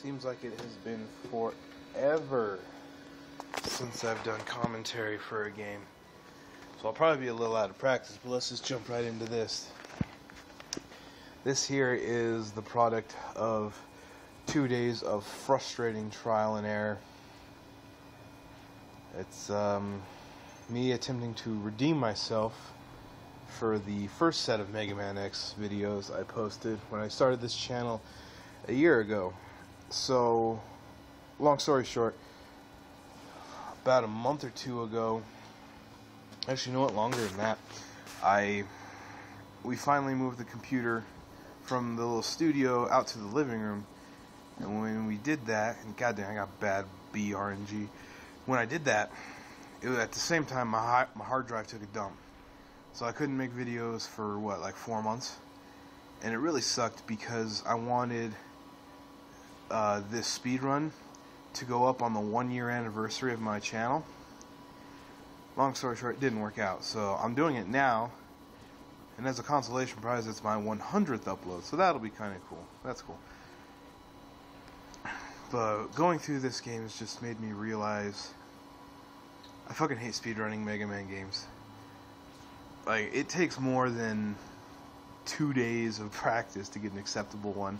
Seems like it has been forever since I've done commentary for a game. So I'll probably be a little out of practice, but let's just jump right into this. This here is the product of 2 days of frustrating trial and error. It's me attempting to redeem myself for the first set of Mega Man X videos I posted when I started this channel a year ago. So, long story short, about a month or two ago, actually, you know what, longer than that, we finally moved the computer from the little studio out to the living room. And when we did that, and goddamn, I got bad RNG. When I did that, it was at the same time my hard drive took a dump. So I couldn't make videos for, what, like 4 months? And it really sucked because I wanted this speed run to go up on the 1-year anniversary of my channel. Long story short, it didn't work out. So I'm doing it now. And as a consolation prize, it's my 100th upload. So that'll be kind of cool. That's cool. But going through this game has just made me realize I fucking hate speedrunning Mega Man games. Like, it takes more than 2 days of practice to get an acceptable one.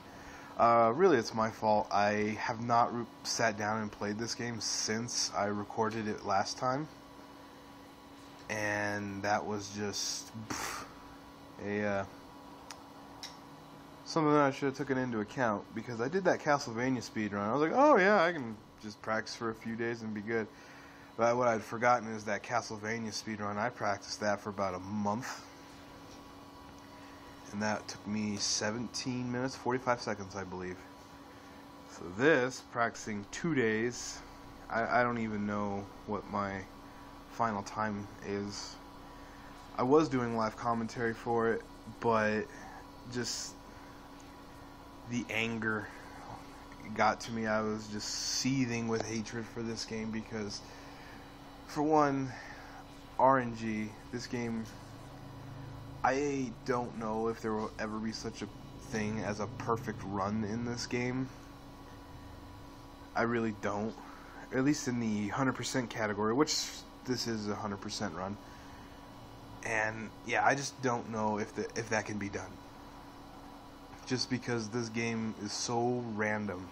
Really, it's my fault. I have not sat down and played this game since I recorded it last time. And that was just something that I should have taken into account, because I did that Castlevania speedrun. I was like, oh yeah, I can just practice for a few days and be good. But what I'd forgotten is that Castlevania speedrun, I practiced that for about a month. And that took me 17 minutes, 45 seconds, I believe. So this, practicing 2 days, I don't even know what my final time is. I was doing live commentary for it, but just the anger got to me. I was just seething with hatred for this game because, for one, RNG, this game, I don't know if there will ever be such a thing as a perfect run in this game. I really don't. At least in the 100% category, which this is a 100% run. And yeah, I just don't know if that can be done. Just because this game is so random.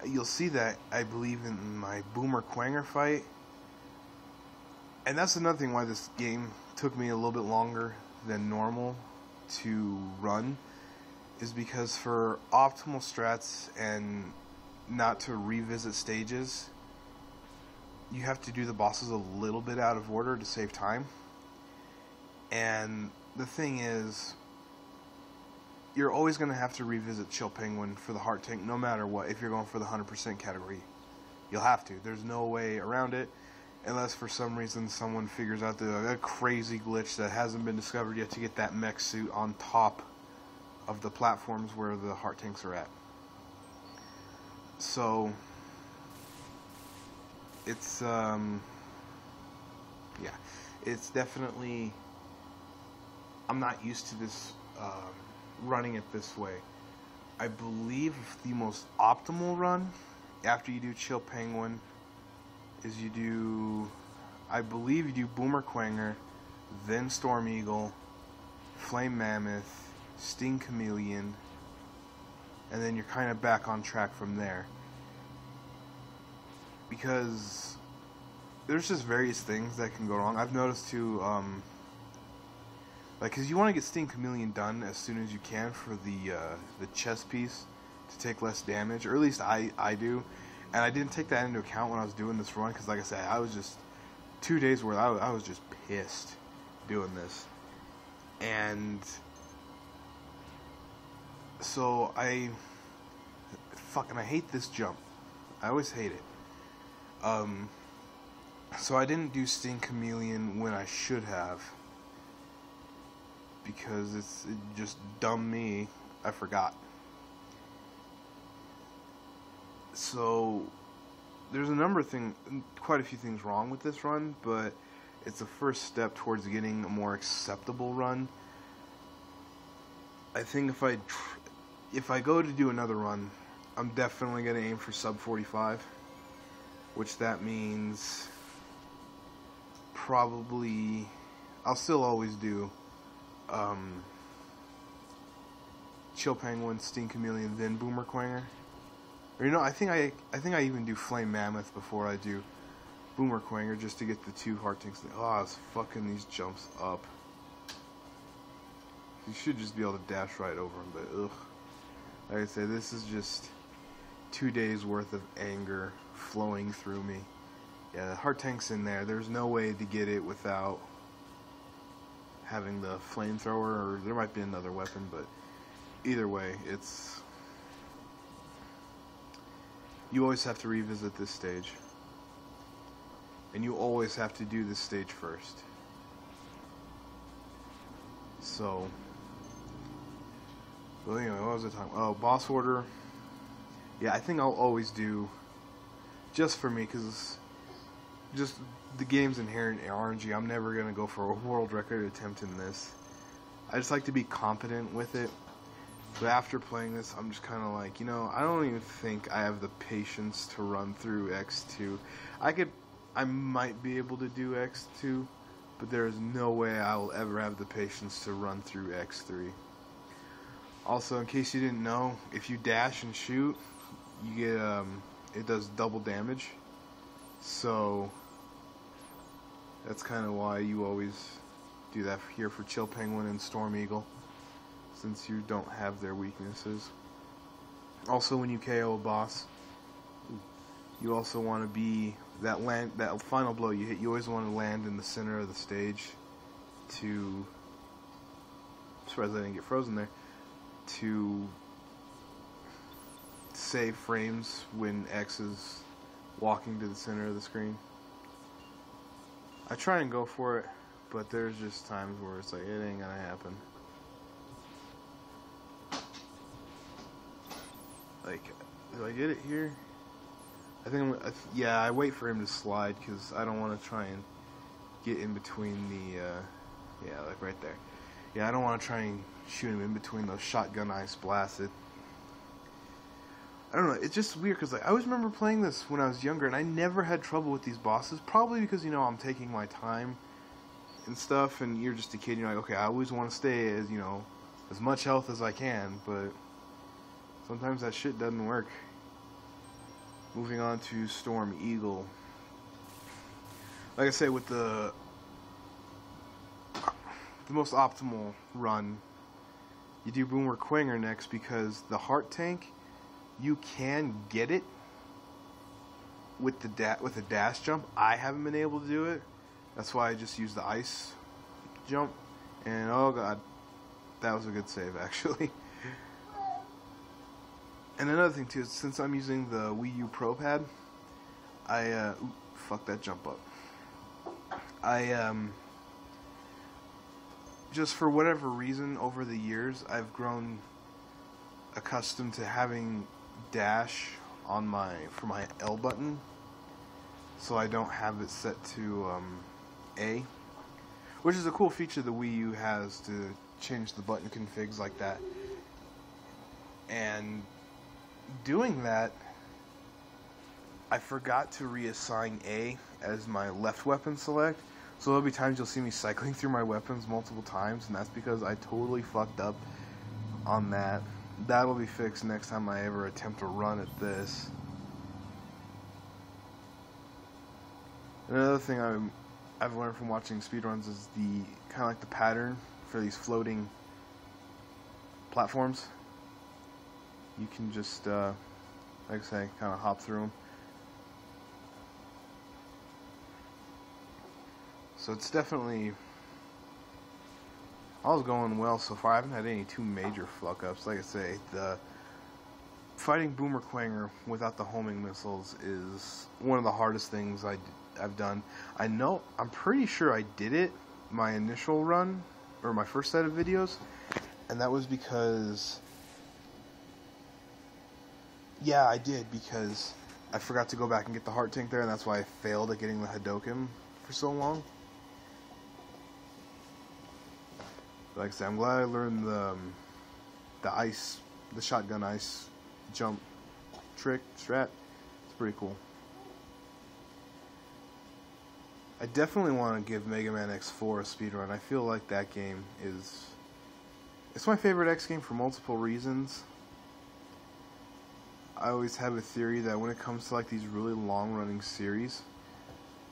You'll see that, I believe, in my Boomer Quanger fight. And that's another thing why this game took me a little bit longer than normal to run, is because for optimal strats and not to revisit stages, you have to do the bosses a little bit out of order to save time. And the thing is, you're always going to have to revisit Chill Penguin for the heart tank no matter what. If you're going for the 100% category, you'll have to. There's no way around it, unless for some reason someone figures out a crazy glitch that hasn't been discovered yet to get that mech suit on top of the platforms where the heart tanks are at. So it's yeah, it's definitely, I'm not used to this running it this way. I believe the most optimal run after you do Chill Penguin is you do, I believe you do Boomer Quanger, then Storm Eagle, Flame Mammoth, Sting Chameleon, and then you're kind of back on track from there. Because there's just various things that can go wrong. I've noticed too, like, because you want to get Sting Chameleon done as soon as you can for the chest piece to take less damage, or at least I do. And I didn't take that into account when I was doing this run, because like I said, I was just 2 days worth. I was just pissed doing this. And so I hate this jump. I always hate it. So I didn't do Sting Chameleon when I should have, because it just dumb me. I forgot. So there's a number of quite a few things wrong with this run, but it's the first step towards getting a more acceptable run. I think if I if I go to do another run, I'm definitely going to aim for sub 45, which that means probably I'll still always do Chill Penguin, Sting Chameleon, then Boomer Quanger. Or you know, I think I even do Flame Mammoth before I do Boomer Quanger, just to get the 2 heart tanks. Oh, I was fucking these jumps up. You should just be able to dash right over them, but ugh. Like I say, this is just 2 days worth of anger flowing through me. Yeah, the heart tank's in there. There's no way to get it without having the flamethrower, or there might be another weapon, but either way, it's... You always have to revisit this stage. And you always have to do this stage first. So... Well, anyway, what was I talking about? Oh, boss order. Yeah, I think I'll always do... Just for me, because... Just the game's inherent RNG. I'm never going to go for a world record attempt in this. I just like to be competent with it. But after playing this, I'm just kind of like, you know, I don't even think I have the patience to run through X2. I might be able to do X2, but there is no way I will ever have the patience to run through X3. Also, in case you didn't know, if you dash and shoot, you get, it does double damage. So, that's kind of why you always do that here for Chill Penguin and Storm Eagle, since you don't have their weaknesses. Also, when you KO a boss, you also want to be that final blow you hit. You always want to land in the center of the stage to. I'm surprised I didn't get frozen there. To save frames when X is walking to the center of the screen. I try and go for it, but there's just times where it's like it ain't gonna happen. Like, do I get it here? I think yeah, I wait for him to slide because I don't want to try and get in between the, yeah, like right there. Yeah, I don't want to try and shoot him in between those shotgun ice blasted. I don't know, it's just weird because like, I always remember playing this when I was younger and I never had trouble with these bosses, probably because, you know, I'm taking my time and stuff, and you're just a kid, you're like, okay, I always want to stay as, you know, as much health as I can, but sometimes that shit doesn't work. Moving on to Storm Eagle. Like I say, with the most optimal run, you do Boomer Quanger next, because the heart tank, you can get it with the dash jump. I haven't been able to do it. That's why I just use the ice jump. And oh god, that was a good save actually. And another thing too, since I'm using the Wii U Pro Pad, I fuck that jump up. Just for whatever reason, over the years, I've grown accustomed to having dash on for my L button, so I don't have it set to A, which is a cool feature the Wii U has to change the button configs like that. And doing that, I forgot to reassign A as my left weapon select. So there'll be times you'll see me cycling through my weapons multiple times, and that's because I totally fucked up on that. That'll be fixed next time I ever attempt to run at this. Another thing I've learned from watching speedruns is the kind of like the pattern for these floating platforms. You can just, like I say, kind of hop through them. So it's definitely, all's going well so far. I haven't had any too major fuck-ups. Like I say, the fighting Boomer Quanger without the homing missiles is one of the hardest things I've done. I'm pretty sure I did it my initial run, or my first set of videos, and that was because, yeah, I did, because I forgot to go back and get the heart tank there, and that's why I failed at getting the Hadouken for so long. Like I said, I'm glad I learned the ice the shotgun ice jump trick strat. It's pretty cool. I definitely want to give Mega Man X4 a speedrun. I feel like that game is... It's my favorite X game for multiple reasons. I always have a theory that when it comes to like these really long-running series,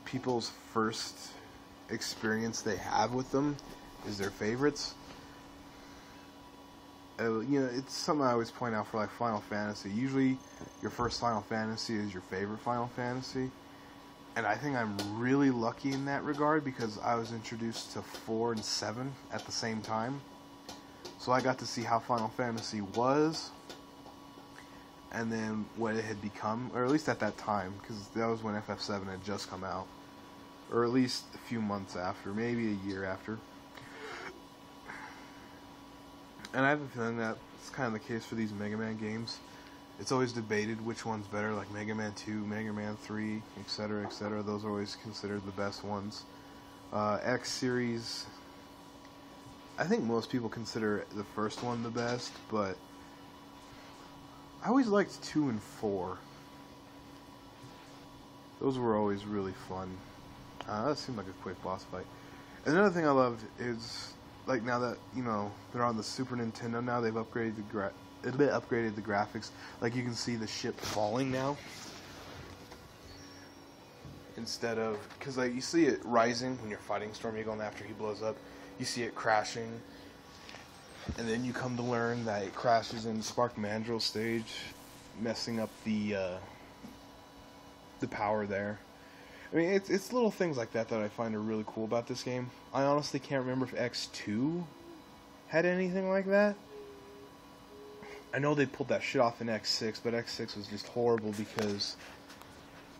people's first experience they have with them is their favorites. You know, it's something I always point out for like Final Fantasy. Usually, your first Final Fantasy is your favorite Final Fantasy. And I think I'm really lucky in that regard because I was introduced to 4 and 7 at the same time. So I got to see how Final Fantasy was, and then what it had become, or at least at that time, because that was when FF7 had just come out. Or at least a few months after, maybe a year after. And I have a feeling that it's kind of the case for these Mega Man games. It's always debated which one's better, like Mega Man 2, Mega Man 3, etc., etc. Those are always considered the best ones. X series, I think most people consider the first one the best, but I always liked 2 and 4. Those were always really fun. That seemed like a quick boss fight. And another thing I loved is, like, now that, you know, they're on the Super Nintendo now, they've upgraded the graphics. Like, you can see the ship falling now. Instead of, because like you see it rising when you're fighting Storm Eagle, and after he blows up, you see it crashing. And then you come to learn that it crashes in Spark MANDRILL stage, messing up the power there. I mean, it's little things like that that I find are really cool about this game. I honestly can't remember if X2 had anything like that. I know they pulled that shit off in X6, but X6 was just horrible because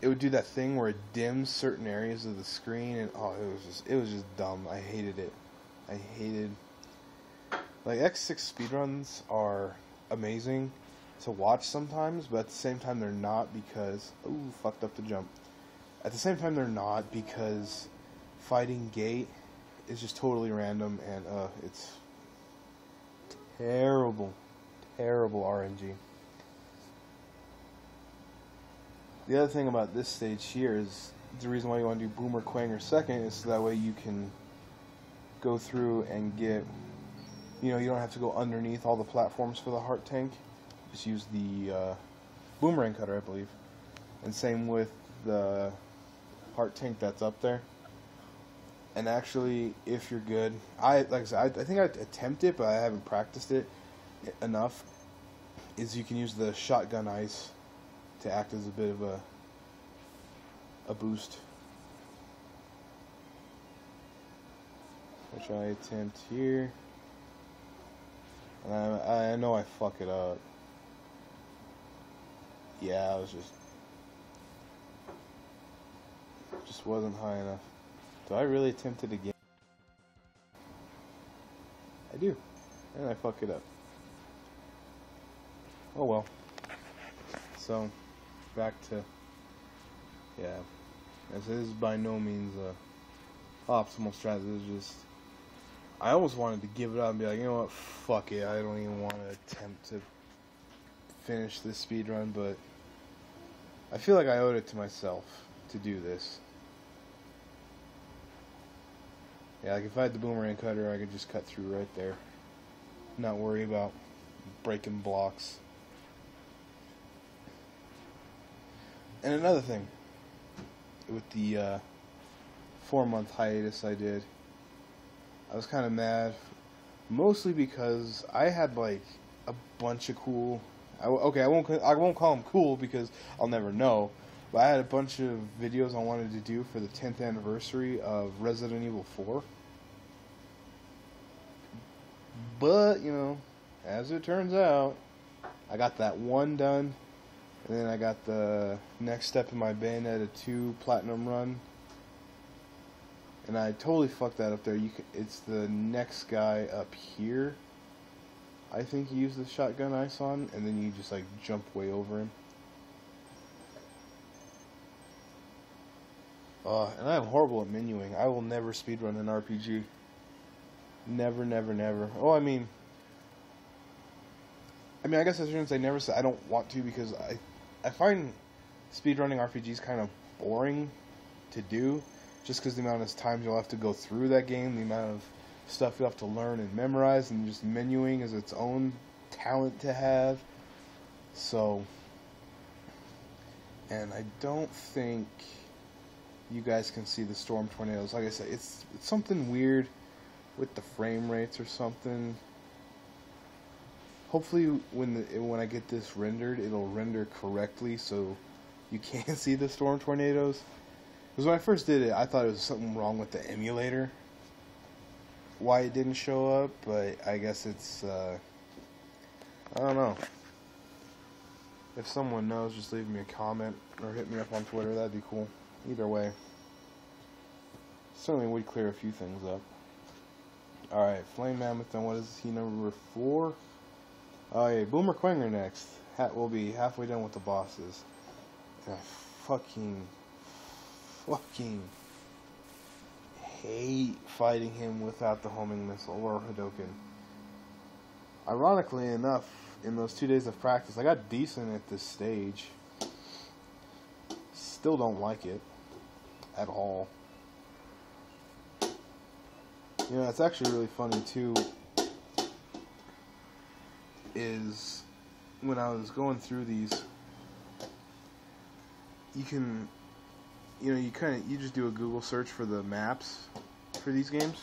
it would do that thing where it dims certain areas of the screen, and oh, it was just dumb. I hated it. Like, X6 speedruns are amazing to watch sometimes, but at the same time they're not because... Ooh, fucked up the jump. At the same time they're not because fighting Gate is just totally random, and it's terrible. Terrible RNG. The other thing about this stage here is the reason why you want to do Boomer Quanger second is so that way you can go through and get, you know, you don't have to go underneath all the platforms for the heart tank. Just use the boomerang cutter, I believe. And same with the heart tank that's up there. And actually, if you're good, like I said, I think I attempt it, but I haven't practiced it enough, is you can use the shotgun ice to act as a bit of a boost. Which I attempt here. And I know I fuck it up. Yeah, I was just wasn't high enough. Do I really attempt it again? I do. And I fuck it up. Oh well. So, back to, yeah, this is by no means a optimal strategy. It's just, I almost wanted to give it up and be like, you know what, fuck it, I don't even want to attempt to finish this speedrun, but I feel like I owed it to myself to do this. Yeah, like if I had the boomerang cutter, I could just cut through right there. Not worry about breaking blocks. And another thing, with the 4-month hiatus I did, I was kind of mad, mostly because I had like a bunch of cool. I won't call them cool because I'll never know. But I had a bunch of videos I wanted to do for the 10th anniversary of Resident Evil 4. But, you know, as it turns out, I got that one done. And then I got the next step in my Bayonetta 2 Platinum run. And I totally fucked that up there. It's the next guy up here. I think you use the shotgun ice on, and then you just like jump way over him. And I'm horrible at menuing. I will never speedrun an RPG. Never, never, never. Oh, I mean, I mean, I guess I shouldn't say never say I don't want to, because I find speedrunning RPGs kind of boring to do, just because the amount of times you'll have to go through that game, the amount of stuff you'll have to learn and memorize, and just menuing is its own talent to have. So, and I don't think you guys can see the storm tornadoes. Like I said, it's something weird with the frame rates or something. Hopefully when I get this rendered, it'll render correctly so you can see the storm tornadoes. Because when I first did it, I thought it was something wrong with the emulator, why it didn't show up, but I guess it's, I don't know. If someone knows, just leave me a comment or hit me up on Twitter, that'd be cool. Either way. Certainly would clear a few things up. Alright, Flame Mammoth, and what is he, number 4? Oh yeah, Boomer Quanger next. We'll be halfway done with the bosses. And I fucking hate fighting him without the homing missile or Hadoken. Ironically enough, in those 2 days of practice, I got decent at this stage. Still don't like it at all. You know, it's actually really funny too, is when I was going through these, you can, you know, you just do a Google search for the maps for these games,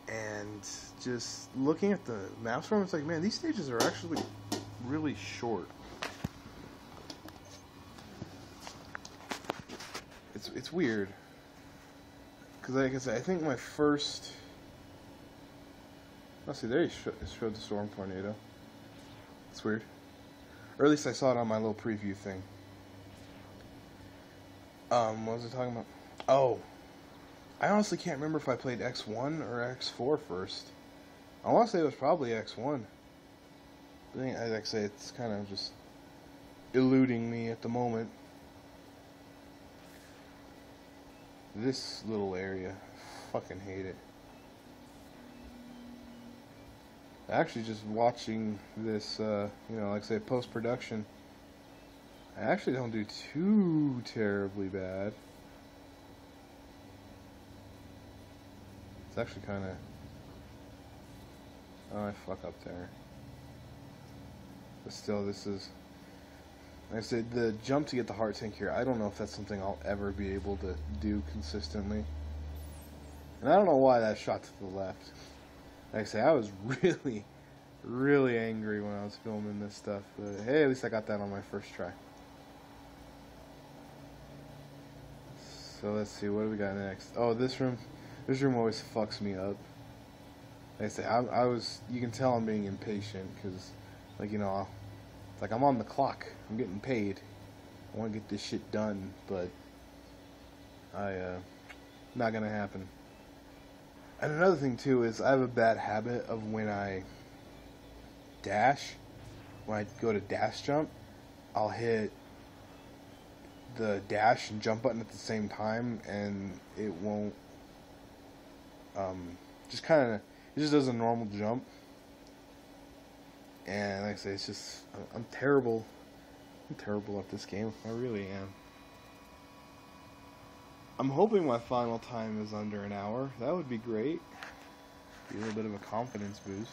and just looking at the maps for them, it's like, man, these stages are actually really short. It's weird, because like I said, I think my first, let's see, there he showed the storm tornado. It's weird, or at least I saw it on my little preview thing. What was I talking about? Oh, I honestly can't remember if I played X1 or X4 first. I want to say it was probably X1. But like I say, it's kind of just eluding me at the moment. This little area, I fucking hate it. Actually, just watching this, you know, like I say, post-production, I actually don't do too terribly bad. It's actually kind of, oh, I fuck up there. But still, this is, like I said, the jump to get the heart tank here, I don't know if that's something I'll ever be able to do consistently. And I don't know why that shot to the left. Like I say, I was really angry when I was filming this stuff. But hey, at least I got that on my first try. So let's see, what do we got next? Oh, this room always fucks me up. Like I say, I was, you can tell I'm being impatient, because, like, you know, it's like I'm on the clock, I'm getting paid, I want to get this shit done, but not gonna happen. And another thing too is I have a bad habit of when I go to dash jump, I'll hit the dash and jump button at the same time, and it won't, it just does a normal jump. And like I say, it's just, I'm terrible at this game, I really am. I'm hoping my final time is under an hour, that would be great, be a little bit of a confidence boost.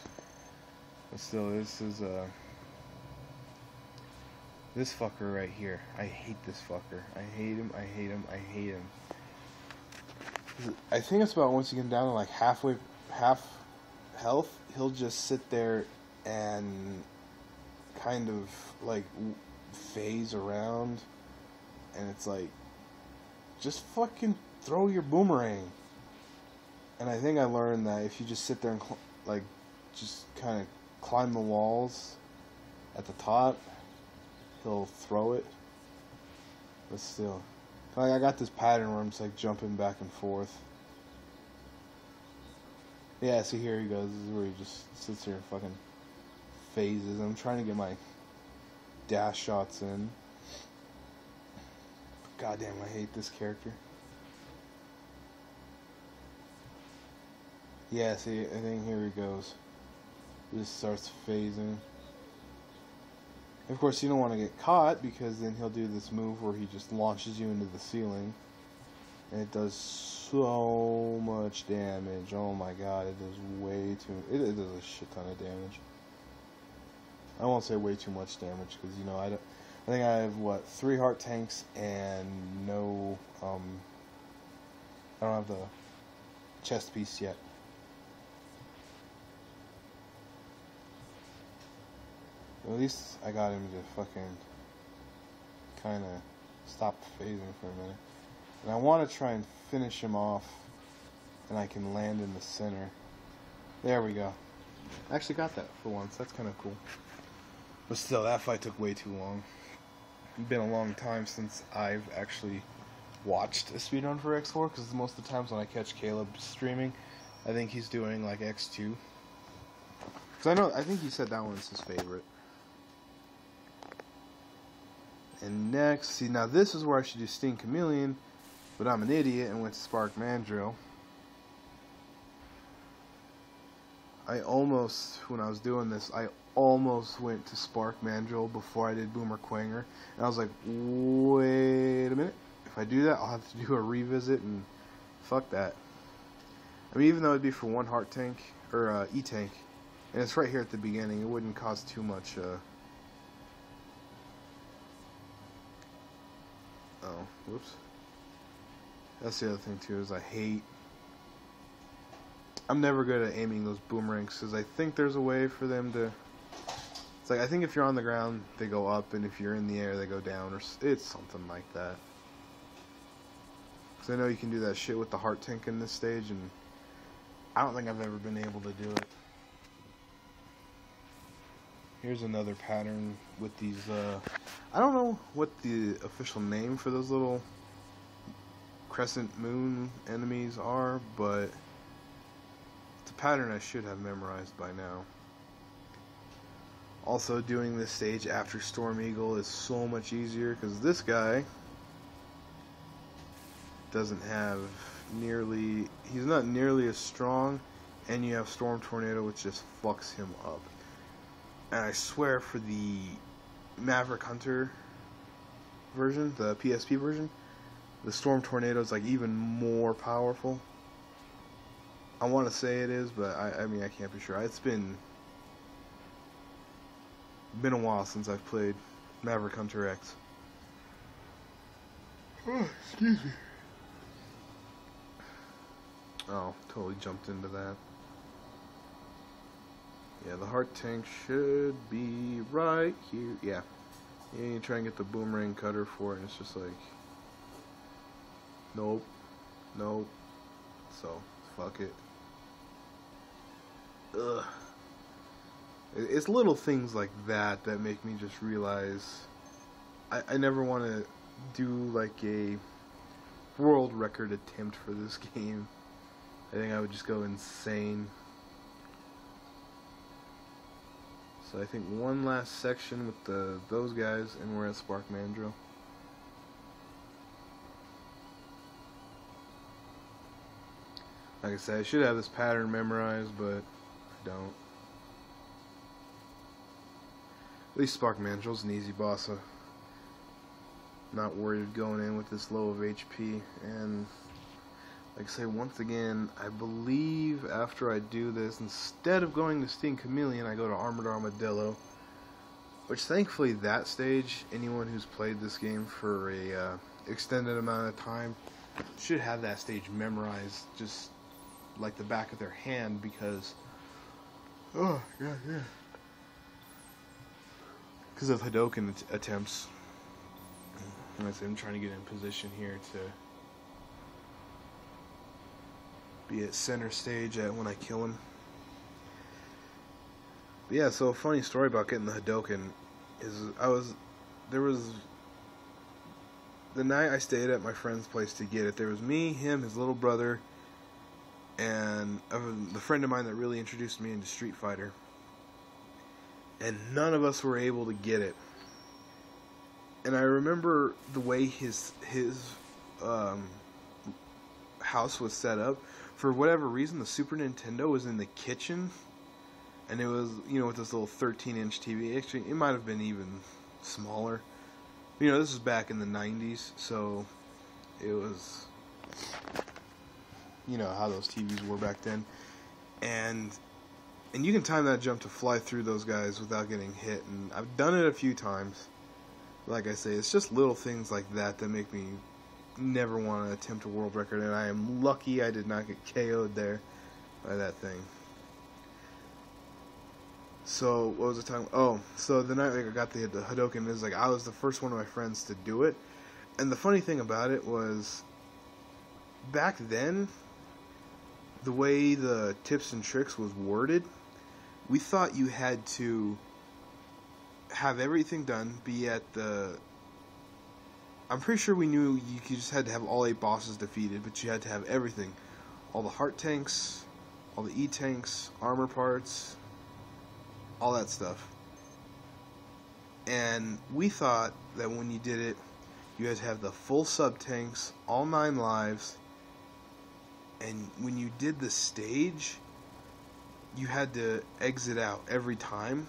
But still, this is, this fucker right here. I hate this fucker. I hate him. I think it's about once you get down to like half health, he'll just sit there and kind of like phase around, and it's like, just fucking throw your boomerang. And I think I learned that if you just sit there and like just kind of climb the walls at the top, he'll throw it. But still, like, I got this pattern where I'm just like jumping back and forth. Yeah, see, here he goes. This is where he just sits here and fucking phases. I'm trying to get my dash shots in. Goddamn, I hate this character. Yeah, see, I think here he goes. He just starts phasing. Of course, you don't want to get caught, because then he'll do this move where he just launches you into the ceiling. And it does so much damage. Oh my god, it does way too... It does a shit ton of damage. I won't say way too much damage, because, you know, I think I have, what, 3 heart tanks and no, I don't have the chest piece yet. At least I got him to fucking kind of stop phasing for a minute. And I want to try and finish him off, and I can land in the center. There we go. I actually got that for once. That's kind of cool. But still, that fight took way too long. It's been a long time since I've actually watched a speedrun for X4, because most of the times when I catch Caleb streaming, I think he's doing like X2. Because I think he said that one's his favorite. And next, see, now this is where I should do Sting Chameleon, but I'm an idiot and went to Spark MANDRILL. I almost, when I was doing this, I almost went to Spark MANDRILL before I did Boomer Quanger. And I was like, wait a minute. If I do that, I'll have to do a revisit, and fuck that. I mean, even though it'd be for 1 heart tank, or E-tank, and it's right here at the beginning, it wouldn't cost too much, oh, whoops. That's the other thing too, is I'm never good at aiming those boomerangs, because I think there's a way for them to, it's like, I think if you're on the ground, they go up, and if you're in the air, they go down, or it's something like that. Because I know you can do that shit with the heart tank in this stage, and I don't think I've ever been able to do it. Here's another pattern with these, I don't know what the official name for those little crescent moon enemies are, but it's a pattern I should have memorized by now. Also, doing this stage after Storm Eagle is so much easier, because this guy doesn't have he's not nearly as strong, and you have Storm Tornado, which just fucks him up. And I swear, for the Maverick Hunter version, the PSP version, the Storm Tornado is like even more powerful. I want to say it is, but I mean, I can't be sure. It's been a while since I've played Maverick Hunter X. Oh, excuse me. Oh, totally jumped into that. Yeah, the heart tank should be right here. Yeah. You try and get the boomerang cutter for it, and it's just like, nope, nope. So, fuck it. Ugh. It's little things like that that make me just realize I never want to do like a world record attempt for this game. I think I would just go insane. So I think one last section with those guys, and we're at Spark MANDRILL. Like I said, I should have this pattern memorized, but I don't. At least Spark MANDRILL's an easy boss, so not worried going in with this low of HP. And like I say, once again, I believe after I do this, instead of going to Sting Chameleon, I go to Armored Armadillo. Which, thankfully, that stage, anyone who's played this game for a extended amount of time should have that stage memorized just like the back of their hand, because oh god, yeah, because of Hadoken attempts. And I say I'm trying to get in position here to be at center stage when I kill him. But yeah, so a funny story about getting the Hadoken is there was the night I stayed at my friend's place to get it. There was me, him, his little brother, and the friend of mine that really introduced me into Street Fighter. And none of us were able to get it. And I remember the way his house was set up. For whatever reason, the Super Nintendo was in the kitchen, and it was, you know, with this little 13-inch TV. Actually, it might have been even smaller. You know, this is back in the 90s, so it was, you know, how those TVs were back then. And you can time that jump to fly through those guys without getting hit. And I've done it a few times. Like I say, it's just little things like that that make me never want to attempt a world record. And I am lucky I did not get KO'd there by that thing. So, what was I talking about? Oh, so the night I got the Hadoken, it was like I was the first one of my friends to do it. And the funny thing about it was, back then, the way the tips and tricks was worded, we thought you had to have everything done, be at the... I'm pretty sure we knew you just had to have all 8 bosses defeated, but you had to have everything. All the heart tanks, all the E-tanks, armor parts, all that stuff. And we thought that when you did it, you had to have the full sub-tanks, all 9 lives, and when you did the stage, you had to exit out every time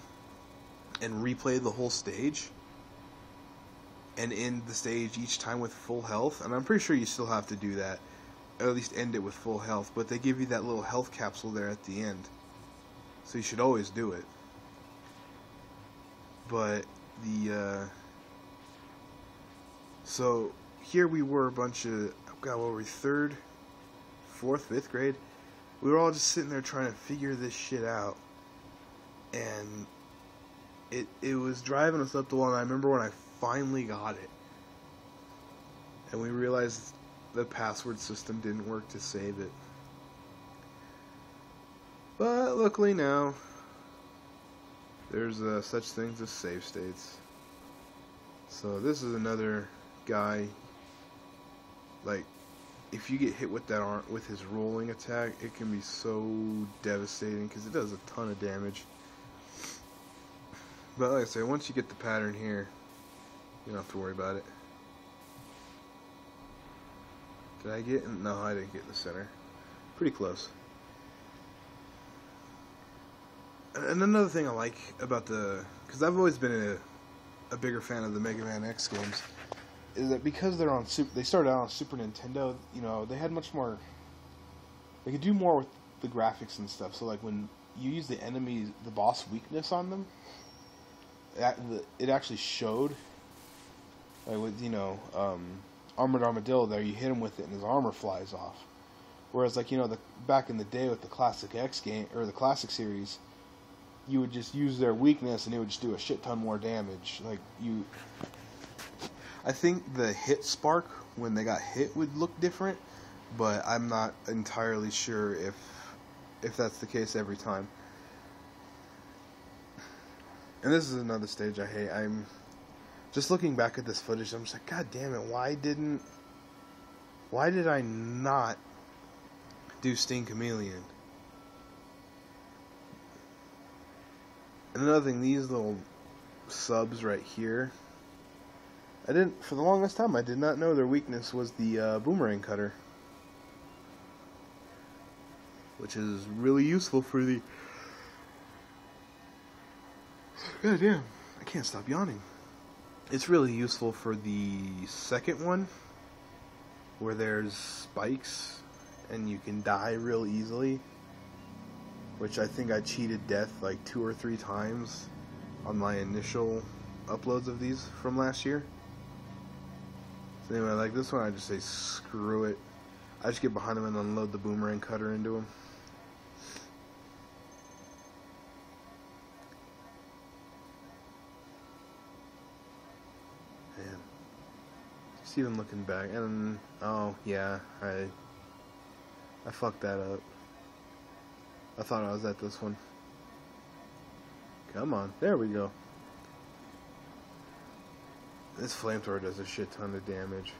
and replay the whole stage and end the stage each time with full health. And I'm pretty sure you still have to do that, or at least end it with full health, but they give you that little health capsule there at the end, so you should always do it. But so here we were, a bunch of, God, what were we, 3rd, 4th, 5th grade? We were all just sitting there trying to figure this shit out, and it was driving us up the wall. And I remember when I finally got it, and we realized the password system didn't work to save it. But luckily now, there's such things as save states. So this is another guy, like, if you get hit with that with his rolling attack, it can be so devastating because it does a ton of damage. But like I say, once you get the pattern here, you don't have to worry about it. Did I get in? No, I didn't get in the center. Pretty close. And another thing I like about because I've always been a bigger fan of the Mega Man X games, is that because they're on they started out on Super Nintendo, you know, they had much more, they could do more with the graphics and stuff. So like when you use the enemies, the boss weakness on them, it actually showed. Like with, you know, Armored Armadillo there, you hit him with it and his armor flies off. Whereas like, you know, back in the day with the Classic X game, or the Classic series, you would just use their weakness and it would just do a shit ton more damage. Like I think the hit spark when they got hit would look different, but I'm not entirely sure if that's the case every time. And this is another stage I hate. I'm just looking back at this footage, I'm just like, God damn it, why did I not do Sting Chameleon? And another thing, these little subs right here, for the longest time, I did not know their weakness was the boomerang cutter, which is really useful for the, God damn, I can't stop yawning. It's really useful for the second one, where there's spikes and you can die real easily, which I think I cheated death like 2 or 3 times on my initial uploads of these from last year. So anyway, like this one, I just say screw it. I just get behind him and unload the boomerang cutter into him. Man, just even looking back, and oh yeah, I fucked that up. I thought I was at this one. Come on, there we go. This flamethrower does a shit ton of damage.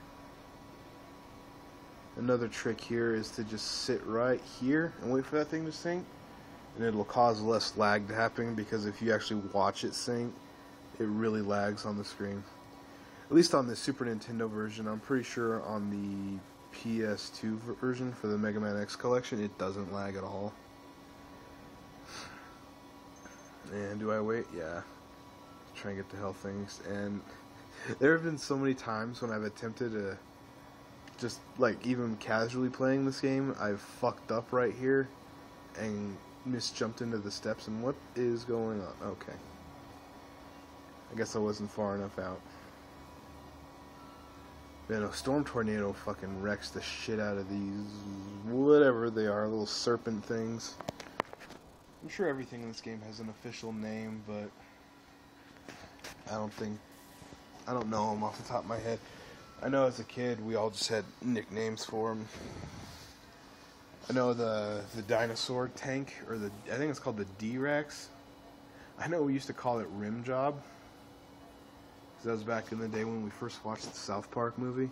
Another trick here is to just sit right here and wait for that thing to sink, and it'll cause less lag to happen, because if you actually watch it sink, it really lags on the screen. At least on the Super Nintendo version. I'm pretty sure on the PS2 version for the Mega Man X collection, it doesn't lag at all. And do I wait? Yeah. try and get the health things. And there have been so many times when I've attempted to just, like, even casually playing this game, I've fucked up right here and misjumped into the steps. And what is going on? Okay. I guess I wasn't far enough out. Man, a storm tornado fucking wrecks the shit out of these, whatever they are, little serpent things. I'm sure everything in this game has an official name, but I don't know them off the top of my head. I know as a kid we all just had nicknames for them. I know the dinosaur tank, or I think it's called the D-Rex. I know we used to call it Rim Job. That was back in the day when we first watched the South Park movie.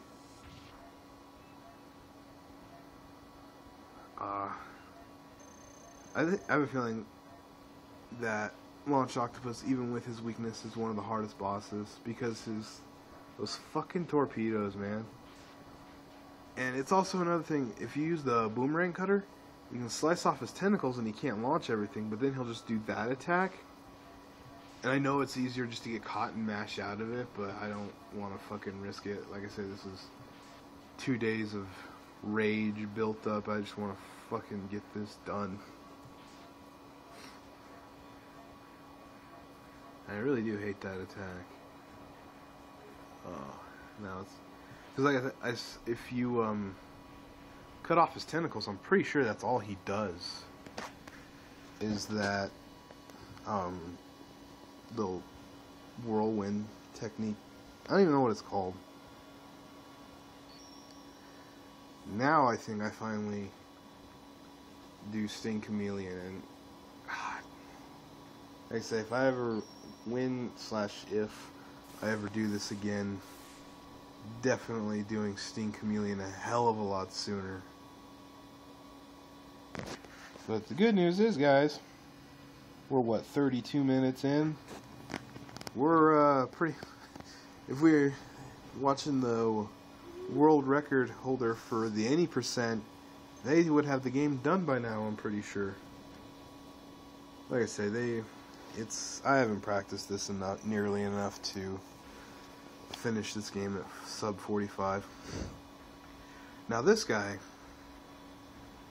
I have a feeling that Launch Octopus, even with his weakness, is one of the hardest bosses because those fucking torpedoes, man. And it's also another thing, if you use the boomerang cutter, you can slice off his tentacles and he can't launch everything, but then he'll just do that attack. And I know it's easier just to get caught and mash out of it, but I don't want to fucking risk it. Like I said, this is 2 days of rage built up. I just want to fucking get this done. I really do hate that attack. Oh, no, it's... Because like if you cut off his tentacles, I'm pretty sure that's all he does. Is that... the whirlwind technique. I don't even know what it's called. Now I think I finally do Sting Chameleon, and God, like I say, if I ever win / if I ever do this again, definitely doing Sting Chameleon a hell of a lot sooner. But the good news is, guys, we're what, 32 minutes in? We're pretty... If we're watching the world record holder for the any %, they would have the game done by now, I'm pretty sure. Like I say, I haven't practiced this enough, nearly enough to finish this game at sub 45. Now this guy,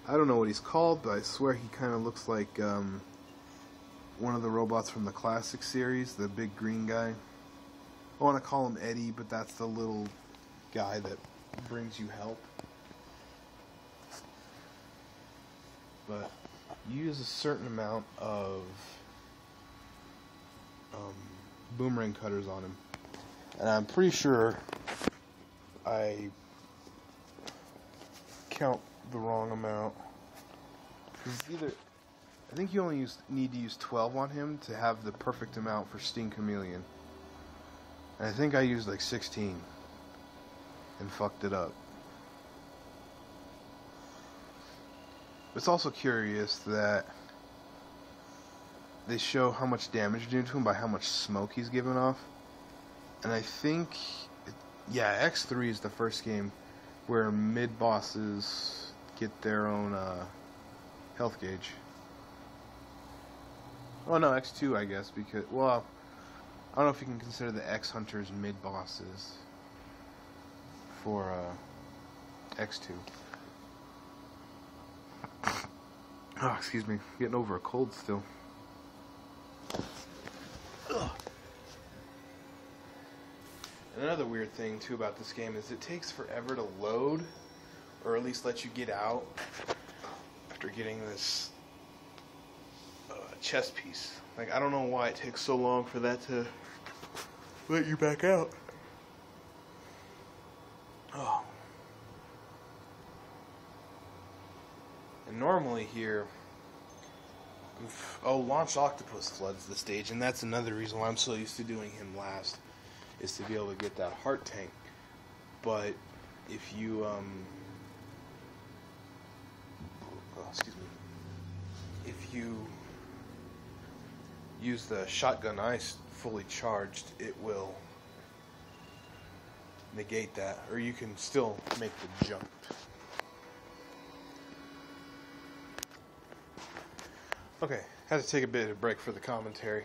I don't know what he's called, but I swear he kind of looks like one of the robots from the classic series, the big green guy. I want to call him Eddie, but that's the little guy that brings you help. But you use a certain amount of boomerang cutters on him. And I'm pretty sure I count the wrong amount. I think you only need to use 12 on him to have the perfect amount for Sting Chameleon. And I think I used like 16 and fucked it up. It's also curious that they show how much damage you do to him by how much smoke he's giving off. And I think, yeah, X3 is the first game where mid-bosses get their own health gauge. Oh no, X2 I guess, because, well, I don't know if you can consider the X Hunters mid-bosses for X2. Oh, excuse me, getting over a cold still. Ugh. And another weird thing too about this game is it takes forever to load, or at least let you get out after getting this chest piece. Like, I don't know why it takes so long for that to let you back out. Oh. And normally here, Launch Octopus floods the stage, and that's another reason why I'm so used to doing him last, is to be able to get that heart tank. But if you, if you use the shotgun ice fully charged, it will negate that, or you can still make the jump. Okay, had to take a bit of a break for the commentary.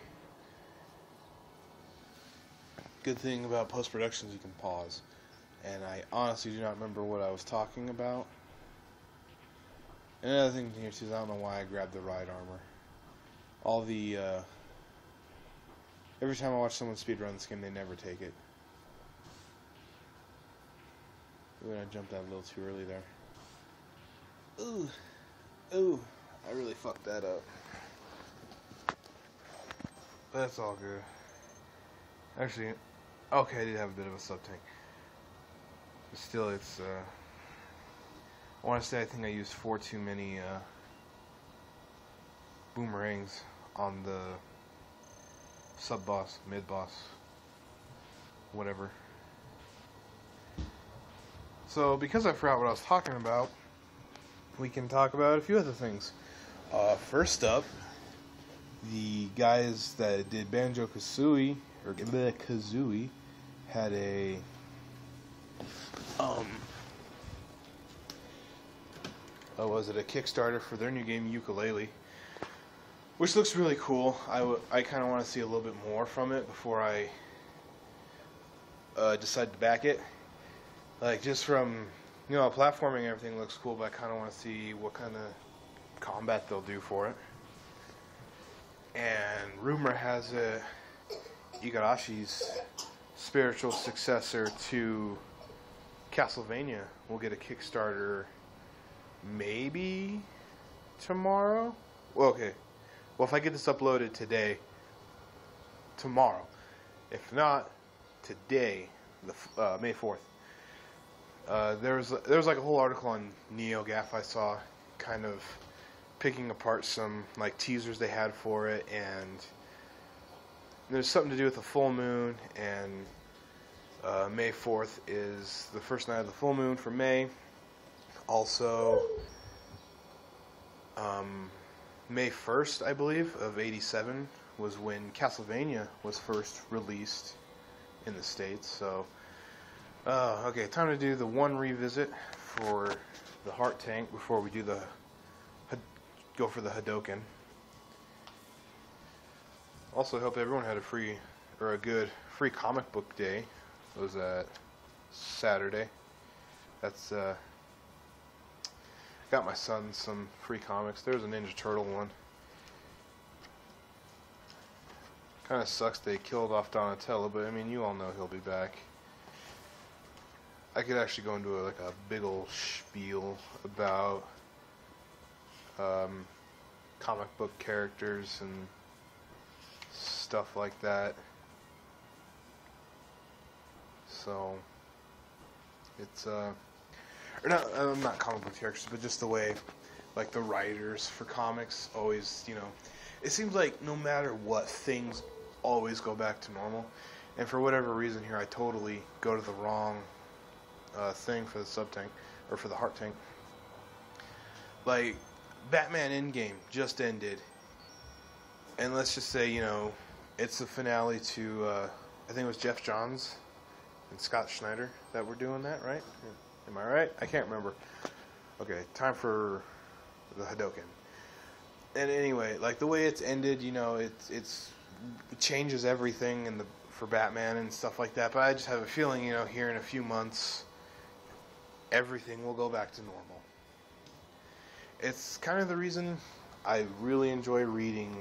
good thing about post-production is you can pause. And I honestly do not remember what I was talking about. And another thing here too is I don't know why I grabbed the ride armor. All the, every time I watch someone speedrun this game, they never take it. Ooh, I jumped out a little too early there. Ooh. Ooh. I really fucked that up. But that's all good. Actually, okay, I did have a bit of a sub-tank. But still, it's, I want to say I think I used 4 too many, boomerangs on the sub-boss, mid-boss, whatever. So, because I forgot what I was talking about, we can talk about a few other things. First up, the guys that did Banjo-Kazooie, or Kazooie, had a, was it a Kickstarter for their new game, Yooka-Laylee, which looks really cool. I kind of want to see a little bit more from it before I decide to back it. Like, just from, you know, platforming and everything looks cool, but I kind of want to see what kind of combat they'll do for it. And rumor has it Igarashi's spiritual successor to Castlevania will get a Kickstarter maybe tomorrow? Well, okay. Well, if I get this uploaded today, tomorrow. If not, today, May 4th. There was like a whole article on NeoGAF I saw, kind of picking apart some like teasers they had for it, and there's something to do with the full moon, and May 4th is the first night of the full moon for May. Also, May 1st, I believe, of '87 was when Castlevania was first released in the States. So, okay, time to do the one revisit for the heart tank before we do the go for the Hadoken. Also, I hope everyone had a good free comic book day. It was Saturday. That's got my son some free comics. There's a Ninja Turtle one. Kind of sucks they killed off Donatello, but I mean, you all know he'll be back. I could actually go into a big ol' spiel about comic book characters and stuff like that. So it's or not comic book characters, but just the way like the writers for comics always, you know, it seems like no matter what, things always go back to normal. And for whatever reason here, I totally go to the wrong thing for the sub-tank, or for the heart tank. Like, Batman Endgame just ended. And let's just say, you know, it's the finale to, I think it was Jeff Johns and Scott Snyder that were doing that, right? Am I right? I can't remember. Okay, time for the Hadoken. And anyway, like, the way it's ended, you know, it changes everything for Batman and stuff like that. But I just have a feeling, you know, here in a few months, everything will go back to normal. It's kind of the reason I really enjoy reading,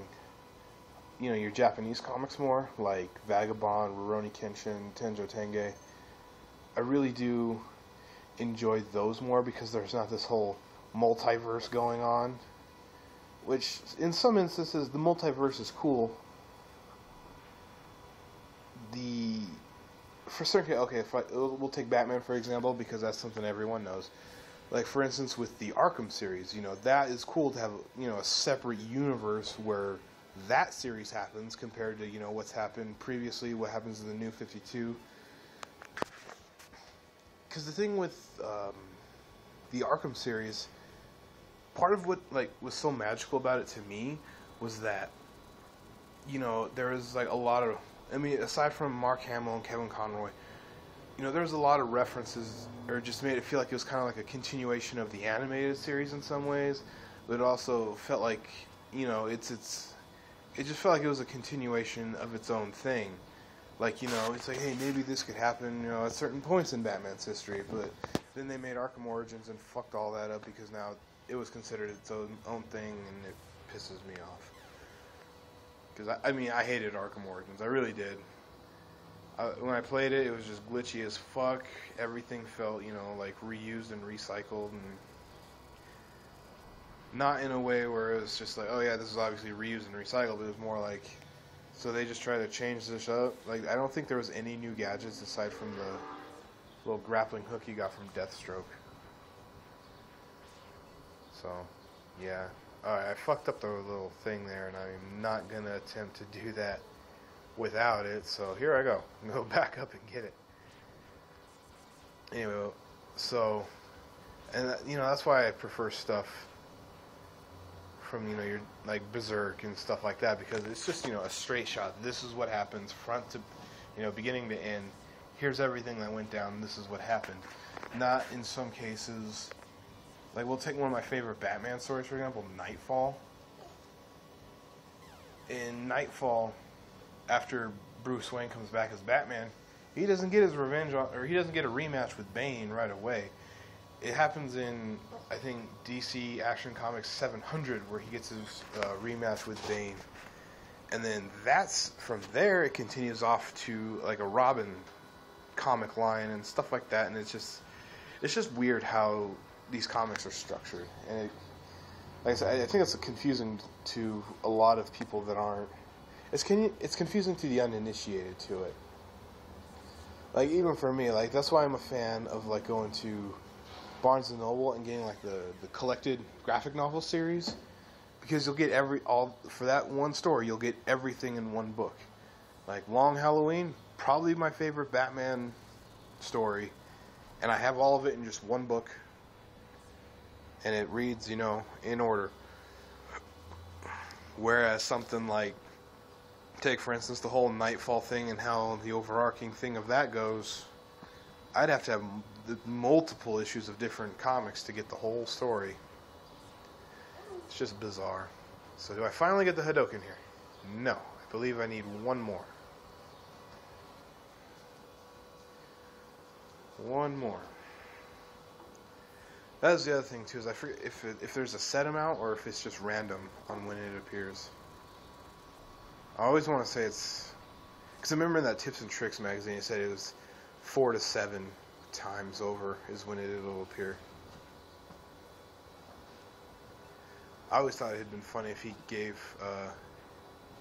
you know, your Japanese comics more, like Vagabond, Rurouni Kenshin, Tenjo Tenge. I really do enjoy those more because there's not this whole multiverse going on, which in some instances the multiverse is cool. For certain, okay, we'll take Batman for example, because that's something everyone knows. Like, for instance, with the Arkham series, you know, that is cool to have, you know, a separate universe where that series happens compared to, you know, what's happened previously, what happens in the New 52. Because the thing with the Arkham series, part of what, like, was so magical about it to me was that, you know, there was, like, a lot of, I mean, aside from Mark Hamill and Kevin Conroy, you know, there was a lot of references, or just made it feel like it was kind of like a continuation of the animated series in some ways, but it also felt like, you know, it just felt like it was a continuation of its own thing. Like, you know, it's like, hey, maybe this could happen, you know, at certain points in Batman's history, but then they made Arkham Origins and fucked all that up because now it was considered its own thing, and it pisses me off. Because, I mean, I hated Arkham Origins. I really did. When I played it, it was just glitchy as fuck. Everything felt, you know, like reused and recycled, and not in a way where it was just like, oh yeah, this is obviously reused and recycled, but it was more like, so they just try to change this up. Like, I don't think there was any new gadgets aside from the little grappling hook you got from Deathstroke. So, yeah. Alright, I fucked up the little thing there, and I'm not going to attempt to do that without it. So, here I go. I'm going to go back up and get it. Anyway, so, and, you know, that's why I prefer stuff from, you know, your, like, Berserk and stuff like that, because it's just, you know, a straight shot. This is what happens, front to, you know, beginning to end. Here's everything that went down, this is what happened. Not in some cases, like, we'll take one of my favorite Batman stories, for example, Nightfall. In Nightfall, after Bruce Wayne comes back as Batman, he doesn't get his revenge on, or he doesn't get a rematch with Bane right away. It happens in, I think, DC Action Comics 700, where he gets his rematch with Bane. And then that's, from there, it continues off to, like, a Robin comic line and stuff like that. And it's just weird how these comics are structured. And it, like I said, I think it's confusing to a lot of people that aren't. It's confusing to the uninitiated to it. Like, even for me, like, that's why I'm a fan of, like, going to Barnes & Noble and getting, like, the collected graphic novel series, because you'll get for that one story, you'll get everything in one book. Like, Long Halloween, probably my favorite Batman story, and I have all of it in just one book, and it reads, you know, in order. Whereas something like, take for instance the whole Nightfall thing and how the overarching thing of that goes, I'd have to have multiple issues of different comics to get the whole story. It's just bizarre. So do I finally get the Hadoken here? No. I believe I need one more. One more. That's the other thing too, is I forget if there's a set amount or if it's just random on when it appears. I always want to say it's, because I remember in that Tips and Tricks magazine it said it was 4 to 7 times over is when it'll appear. I always thought it had been funny if he gave,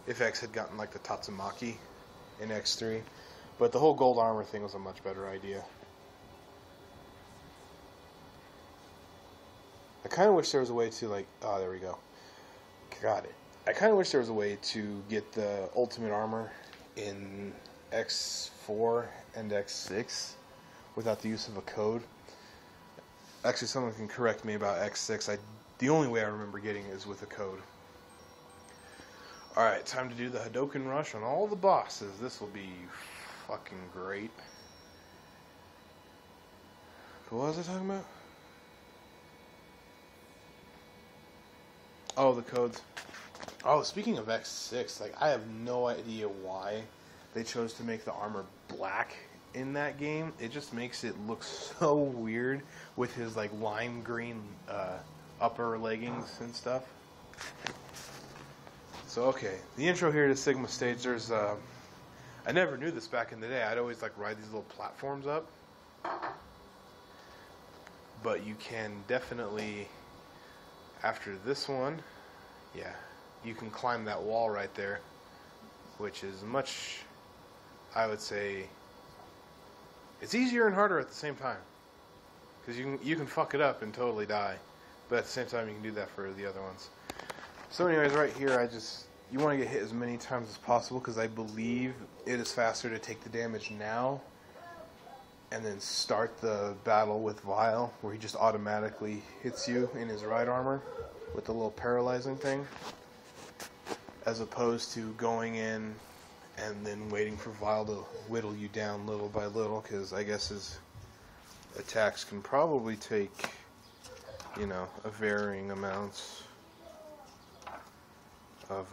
if X had gotten like the Tatsumaki in X3, but the whole gold armor thing was a much better idea. I kind of wish there was a way to, like, oh, there we go. Got it. I kind of wish there was a way to get the ultimate armor in X4 and X6 without the use of a code. Actually, someone can correct me about X6. The only way I remember getting it is with a code. Alright, time to do the Hadoken Rush on all the bosses. This will be fucking great. What was I talking about? Oh, the codes. Oh, speaking of X6, like, I have no idea why they chose to make the armor black in that game. It just makes it look so weird with his, like, lime green upper leggings and stuff. So, okay, the intro here to Sigma Stage, there's, I never knew this back in the day. I'd always, like, ride these little platforms up. But you can definitely, after this one, yeah, you can climb that wall right there, which is much, I would say, it's easier and harder at the same time, because you can fuck it up and totally die, but at the same time you can do that for the other ones. So anyways, right here, you want to get hit as many times as possible, because I believe it is faster to take the damage now and then start the battle with Vile, where he just automatically hits you in his right armor with the little paralyzing thing, as opposed to going in and then waiting for Vile to whittle you down little by little, because I guess his attacks can probably take, you know, a varying amounts of,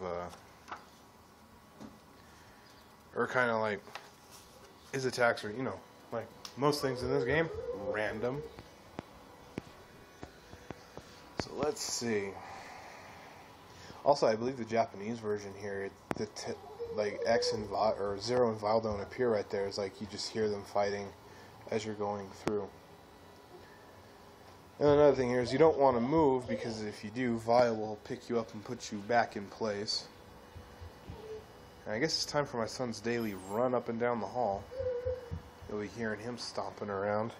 or kind of like his attacks are, you know, like most things in this game, random. So let's see. Also, I believe the Japanese version here, like X and or Zero and Vile don't appear right there. It's like you just hear them fighting as you're going through. And another thing here is you don't want to move, because if you do, Vile will pick you up and put you back in place. And I guess it's time for my son's daily run up and down the hall. You'll be hearing him stomping around.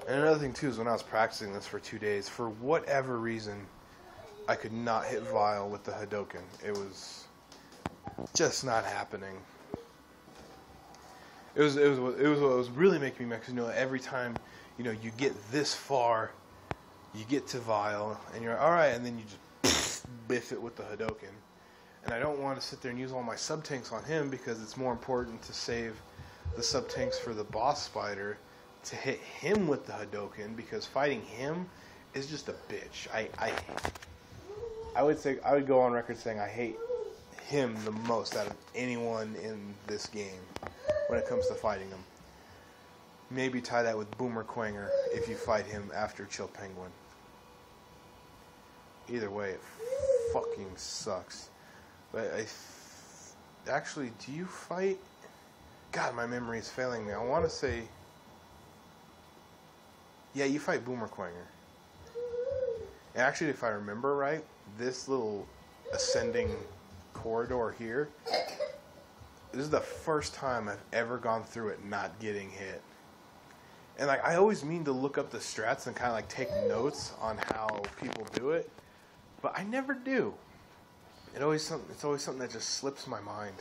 And another thing too is when I was practicing this for 2 days, for whatever reason, I could not hit Vile with the Hadoken. It was just not happening. It was what was really making me mad, because, you know, every time, you know, you get this far, you get to Vile, and you're all right, and then you just biff it with the Hadoken. And I don't want to sit there and use all my sub-tanks on him, because it's more important to save the sub-tanks for the boss spider to hit him with the Hadoken, because fighting him is just a bitch. I would go on record saying I hate him the most out of anyone in this game when it comes to fighting him. Maybe tie that with Boomer Quanger if you fight him after Chill Penguin. Either way, it fucking sucks. But actually, do you fight? God, my memory is failing me. I want to say, yeah, you fight Boomer Quanger. And actually, if I remember right, this little ascending corridor here, this is the first time I've ever gone through it not getting hit. And like, I always mean to look up the strats and kind of like take notes on how people do it, but I never do. It's always something that just slips my mind.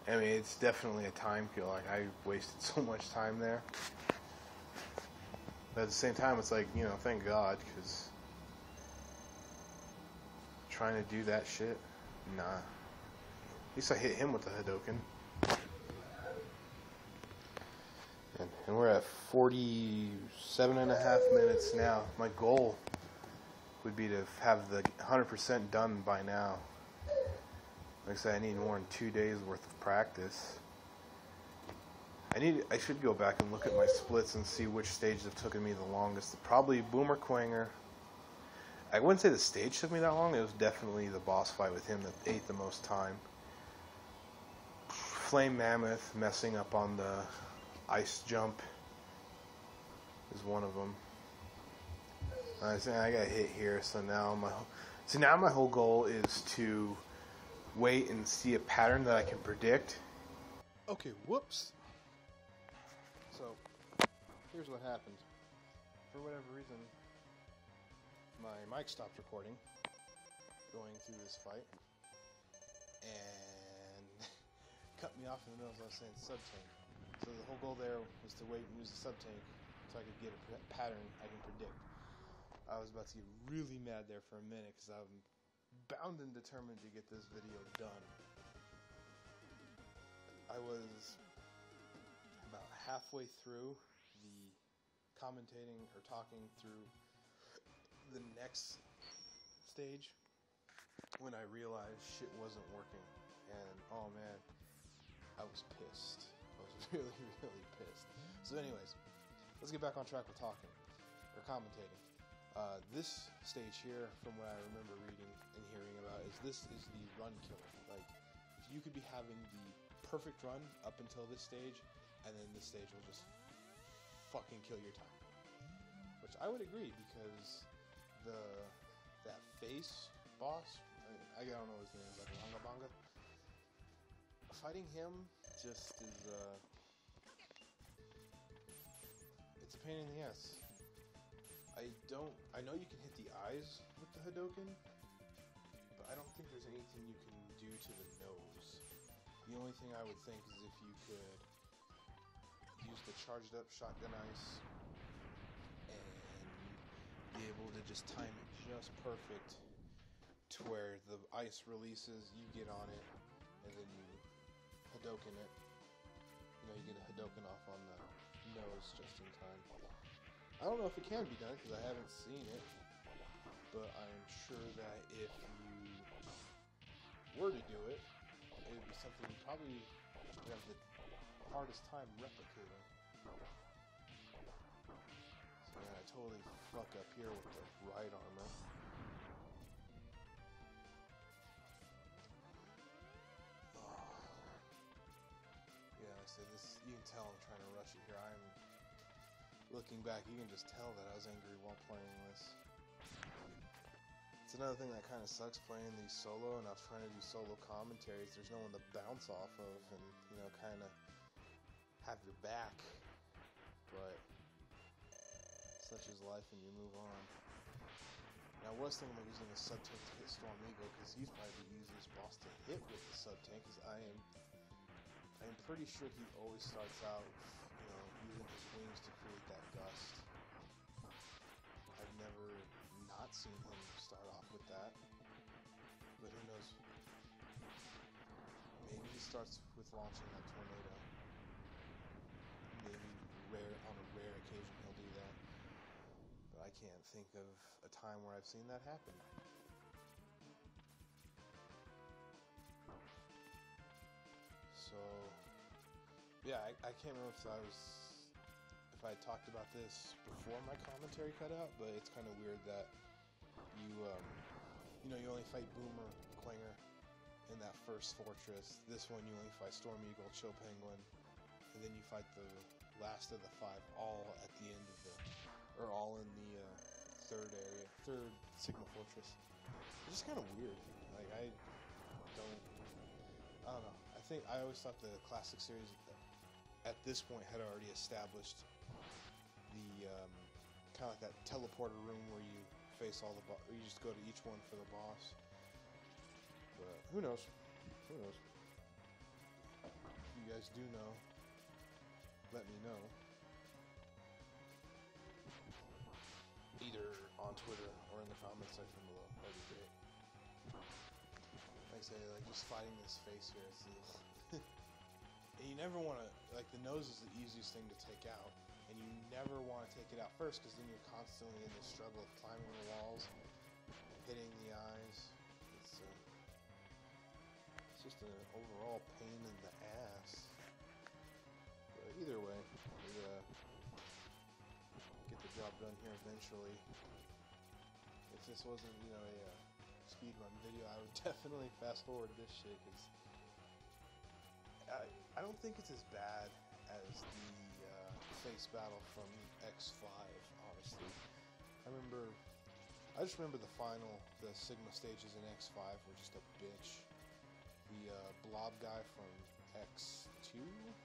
I mean, it's definitely a time kill. Like, I wasted so much time there. But at the same time, it's like, you know, thank God, because trying to do that shit, nah. At least I hit him with the Hadoken. And we're at 47.5 minutes now. My goal would be to have the 100% done by now. Like I said, I need more than 2 days worth of practice. I should go back and look at my splits and see which stage that took me the longest. Probably Boomer Quanger. I wouldn't say the stage took me that long. It was definitely the boss fight with him that ate the most time. Flame Mammoth messing up on the ice jump is one of them. I got hit here, so now my whole goal is to wait and see a pattern that I can predict. Okay, whoops. So, here's what happened. For whatever reason, my mic stopped recording going through this fight, and cut me off in the middle as I was saying sub-tank. So the whole goal there was to wait and use the sub-tank so I could get a pattern I can predict. I was about to get really mad there for a minute because I'm bound and determined to get this video done. I was about halfway through the commentating or talking through the next stage when I realized shit wasn't working, and oh man, I was pissed. I was really, really pissed. So anyways, let's get back on track with talking or commentating. This stage here, from what I remember reading and hearing about, is the run killer. Like, you could be having the perfect run up until this stage, and then this stage will just fucking kill your time. Which I would agree, because that face boss, I don't know his name, like Langa Banga. Fighting him just is it's a pain in the ass. I know you can hit the eyes with the Hadoken, but I don't think there's anything you can do to the nose. The only thing I would think is if you could use the charged up shotgun ice and be able to just time it just perfect to where the ice releases, you get on it, and then you Hadoken it. You know, you get a Hadoken off on the nose just in time. I don't know if it can be done because I haven't seen it. but I'm sure that if you were to do it, it would be something you probably would have the hardest time replicating. So man, I totally fuck up here with the right armor. Yeah, I say this. You can tell I'm trying to rush it here. I'm looking back. You can just tell that I was angry while playing this. It's another thing that kind of sucks playing these solo, and I was trying to do solo commentaries. There's no one to bounce off of, and kind of have your back. But such is life, and you move on. Now, I was thinking about using a sub-tank to hit Storm Eagle, because he's probably the easiest boss to hit with the sub-tank, because I'm pretty sure he always starts out, using his wings to create that gust. I've never not seen him start off with that, but who knows? Maybe he starts with launching that tornado. Maybe on a rare occasion he'll do that, but I can't think of a time where I've seen that happen. So, yeah, I can't remember if I talked about this before my commentary cut out, but it's kind of weird that you only fight Boomer, Klinger in that first fortress. This one you only fight Storm Eagle, Chill Penguin, and then you fight the last of the 5 all at the end of all in the third Sigma Fortress. It's just kind of weird. Like, I don't know. I think I always thought the classic series at this point had already established the kind of like that teleporter room where you face all the you just go to each one for the boss. But who knows? Who knows? If you guys do know, let me know. Either on Twitter or in the comment section below. That'd be great. Like I say, just fighting this face here, it's and you never want to, the nose is the easiest thing to take out, and you never want to take it out first, because then you're constantly in this struggle of climbing the walls, hitting the eyes. It's just an overall pain in the ass. But either way, we're get the job done here eventually. If this wasn't, a speedrun video, I would definitely fast forward this shit, because I don't think it's as bad as the face battle from X5, honestly. I just remember the Sigma stages in X5 were just a bitch. The blob guy from X2,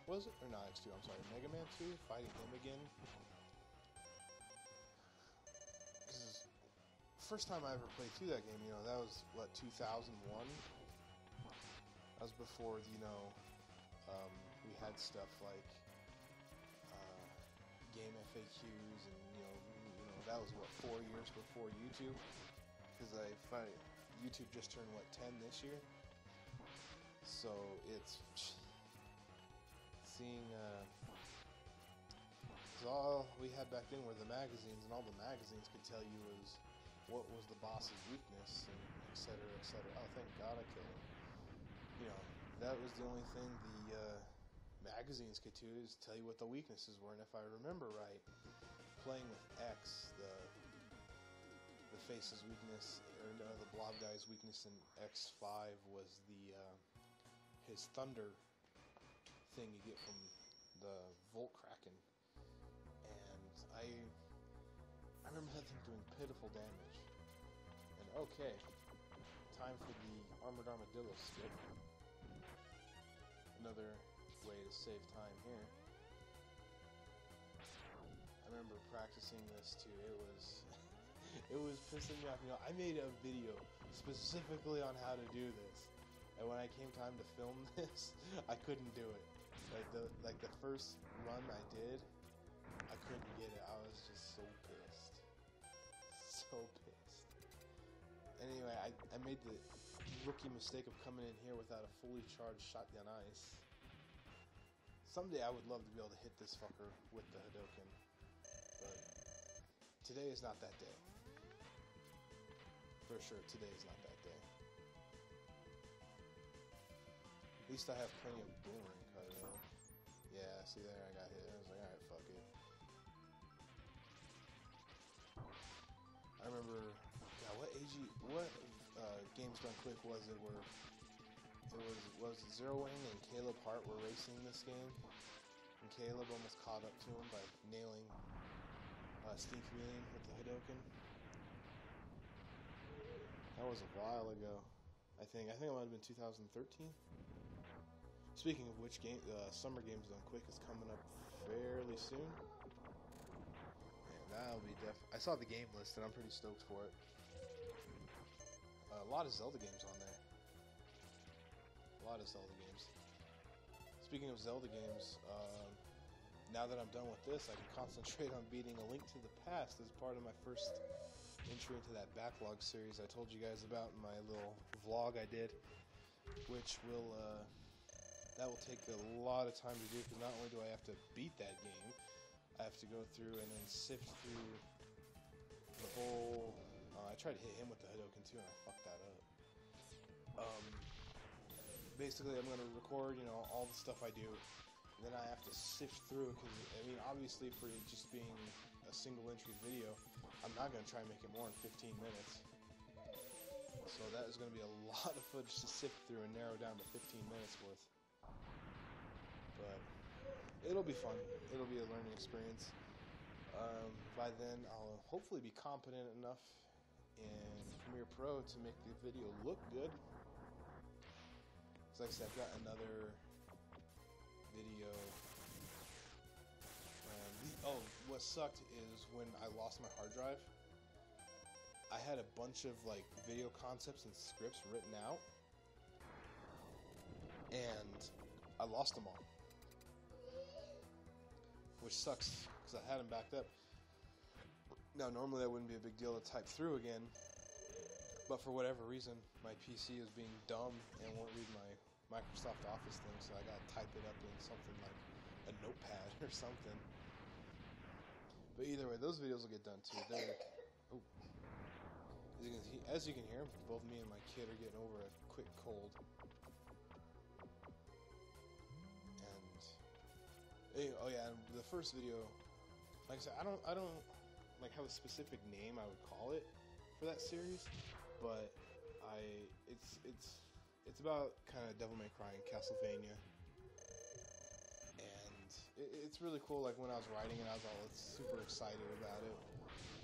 was it? Or not X2, I'm sorry, Mega Man 2, fighting him again. Because first time I ever played through that game, that was, 2001? That was before, we had stuff like game FAQs, and that was 4 years before YouTube, because YouTube just turned 10 this year, so it's seeing so all we had back then were the magazines, and all the magazines could tell you was what was the boss's weakness, and etc., etc. Oh, thank God I killed him. That was the only thing the magazines could do, is tell you what the weaknesses were. And if I remember right, playing with X, the face's weakness, or the blob guy's weakness in X5 was his thunder thing you get from the Volt Kraken. And I remember that thing doing pitiful damage. And okay, time for the Armored Armadillo skip. Another way to save time here. I remember practicing this too. It was pissing me off. I made a video specifically on how to do this, and when I came time to film this, I couldn't do it. Like the first run I did, I couldn't get it. I was just so pissed. So pissed. Anyway, I made the rookie mistake of coming in here without a fully charged shotgun ice. Someday I would love to be able to hit this fucker with the Hadoken, but today is not that day. For sure, today is not that day. At least I have plenty of boomerang cardio. Yeah, see there, I got hit. I was like, alright, fuck it. I remember, God, what Games Done Quick was it where it was Zero Wing and Caleb Hart were racing this game, and Caleb almost caught up to him by nailing Steam Chameleon with the Hadoken. That was a while ago. I think it might have been 2013. Speaking of which, Summer Games Done Quick is coming up fairly soon. And that'll be I saw the game list and I'm pretty stoked for it. A lot of Zelda games on there. A lot of Zelda games. Speaking of Zelda games, now that I'm done with this, I can concentrate on beating A Link to the Past as part of my first entry into that backlog series I told you guys about in my little vlog I did, which will that will take a lot of time to do, because not only do I have to beat that game, I have to go through and then sift through the whole... I tried to hit him with the Hadoken too, and I fucked that up. Basically, I'm going to record, all the stuff I do, and then I have to sift through, because, I mean, obviously for just being a single entry video, I'm not going to try and make it more than 15 minutes. So that is going to be a lot of footage to sift through and narrow down to 15 minutes worth. But it'll be fun. It'll be a learning experience. By then, I'll hopefully be competent enough in Premiere Pro to make the video look good. Like I said, I've got another video. What sucked is when I lost my hard drive, I had a bunch of video concepts and scripts written out, and I lost them all, which sucks because I had them backed up. Now normally that wouldn't be a big deal to type through again, but for whatever reason my PC is being dumb and won't read my Microsoft Office thing, so I gotta type it up in something like a notepad or something. But either way, those videos will get done too. As you can hear, both me and my kid are getting over a quick cold. And the first video, like I said, I don't have a specific name I would call it for that series, but it's about kind of Devil May Cry and Castlevania, and it's really cool. Like when I was writing it, I was all super excited about it,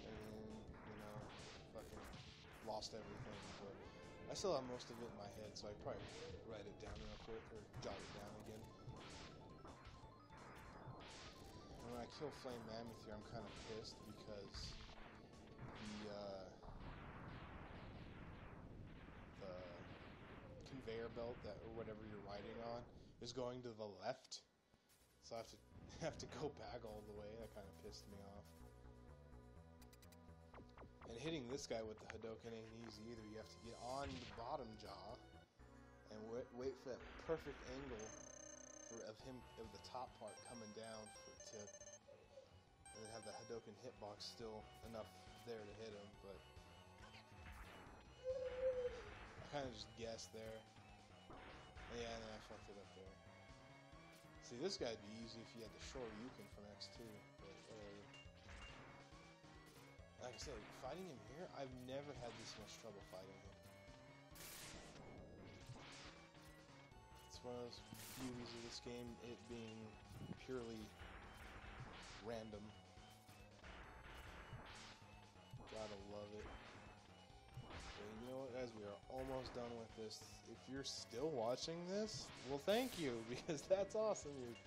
and then fucking lost everything. But I still have most of it in my head, so I could probably write it down real quick or jot it down again. And when I kill Flame Mammoth here, I'm kind of pissed because the conveyor belt or whatever you're riding on is going to the left, so I have to go back all the way. That kind of pissed me off. And hitting this guy with the Hadoken ain't easy either. You have to get on the bottom jaw and wait for that perfect angle of the top part coming down and then have the Hadoken hitbox still enough there to hit him. But I kind of just guessed there. Yeah, and then I fucked it up there. See, this guy'd be easy if you had the short Yukon from X2, but like I said, fighting him here, I've never had this much trouble fighting him. It's one of those beauties of this game, it being purely random. Gotta love it. And you know what, guys, we are almost done with this. If you're still watching this, well, thank you, because that's awesome. You're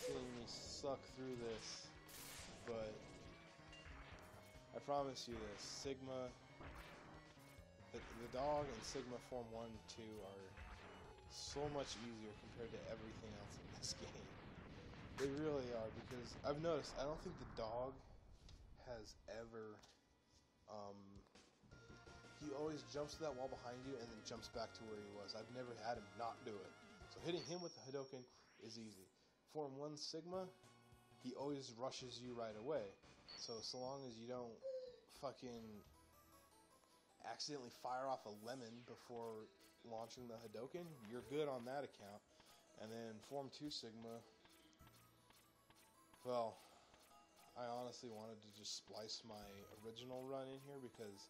seeing me suck through this, but I promise you this, Sigma, the dog and Sigma Form 1 and 2 are so much easier compared to everything else in this game. They really are, because I've noticed, I don't think the dog has ever, he always jumps to that wall behind you and then jumps back to where he was. I've never had him not do it. So hitting him with the Hadoken is easy. Form 1 Sigma, he always rushes you right away. So long as you don't fucking accidentally fire off a lemon before launching the Hadoken, you're good on that account. And then Form 2 Sigma, well, I honestly wanted to just splice my original run in here because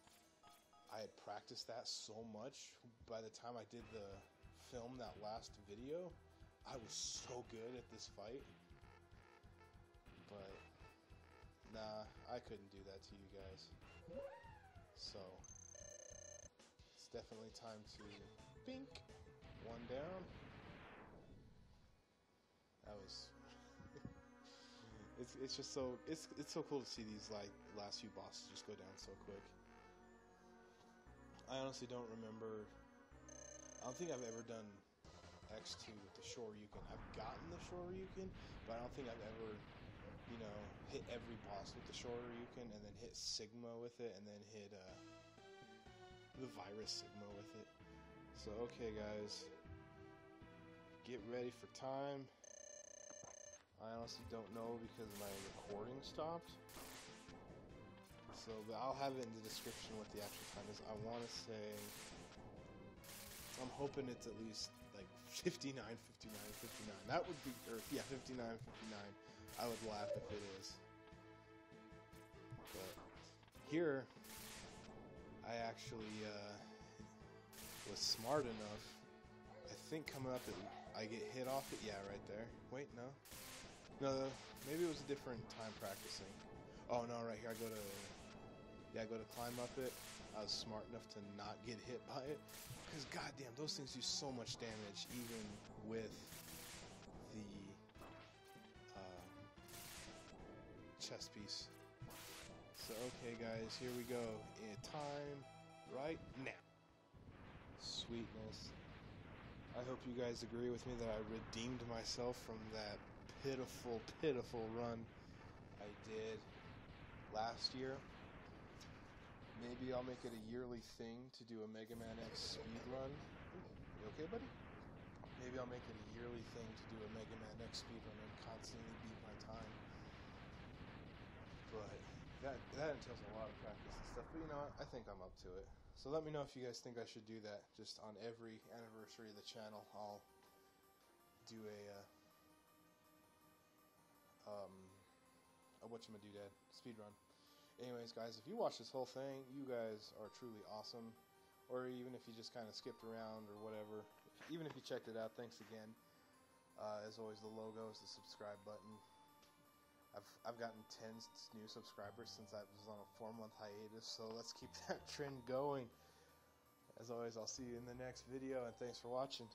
I had practiced that so much. By the time I did the film that last video, I was so good at this fight. But nah, I couldn't do that to you guys. So it's definitely time to bink. One down. That was it's just so it's so cool to see these like last few bosses just go down so quick. I honestly don't remember. I don't think I've ever done X2 with the Shoryuken. I've gotten the Shoryuken, but I don't think I've ever, you know, hit every boss with the Shoryuken and then hit Sigma with it and then hit the Virus Sigma with it. So okay guys, get ready for time. I honestly don't know because my recording stopped. So, but I'll have it in the description what the actual time is. I want to say, I'm hoping it's at least like 59, 59, 59. That would be, or yeah, 59, 59. I would laugh if it is. But here, I actually was smart enough. I think coming up, I get hit off it. Yeah, right there. Wait, no. No, maybe it was a different time practicing. Oh no, right here I go to climb up it. I was smart enough to not get hit by it. Because goddamn, those things do so much damage even with the chest piece. So okay guys, here we go. In time right now. Sweetness. I hope you guys agree with me that I redeemed myself from that pitiful, pitiful run I did last year. Maybe I'll make it a yearly thing to do a Mega Man X speedrun. You okay, buddy? Maybe I'll make it a yearly thing to do a Mega Man X speedrun and constantly beat my time. But that entails a lot of practice and stuff. But you know what? I think I'm up to it. So let me know if you guys think I should do that. Just on every anniversary of the channel, I'll do a whatchamadoodah speedrun. Anyways, guys, if you watch this whole thing, you guys are truly awesome. Or even if you just kind of skipped around or whatever, even if you checked it out, thanks again. As always, the logo is the subscribe button. I've gotten 10 new subscribers since I was on a 4-month hiatus, so let's keep that trend going. As always, I'll see you in the next video, and thanks for watching.